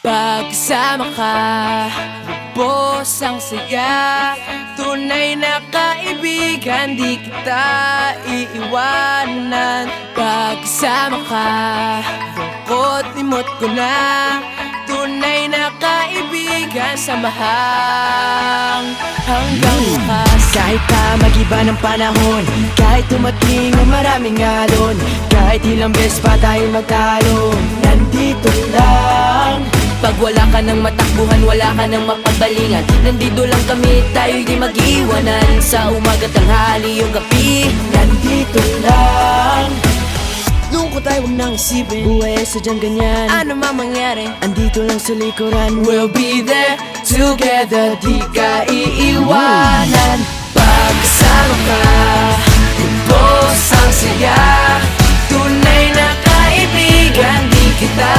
Pagkasama ka, lubos ang saya. Tunay na kaibigan, di kita iiwanan. Pagkasama ka, lungkot limot ko na. Tunay na kaibigan, samahang hanggang bukas. Kahit pa mag-iba ng panahon, kahit tumating ang maraming alon, kahit ilang beses pa tayo magtalo, nandito lang. Pag wala ka ng matakbuhan, wala ka ng mapagbalingan, nandito lang kami, tayo'y di mag-iwanan. Sa umaga, tanghali, yung gabi, Nandito lang. Lungkot ay huwag nang isipin, buhay ay sadyang ganyan. ano man mangyari, Andito lang sa likuran, we'll be there together, di ka iiwanan. Pagkasama ka, lubos ang saya. Tunay na kaibigan, di kita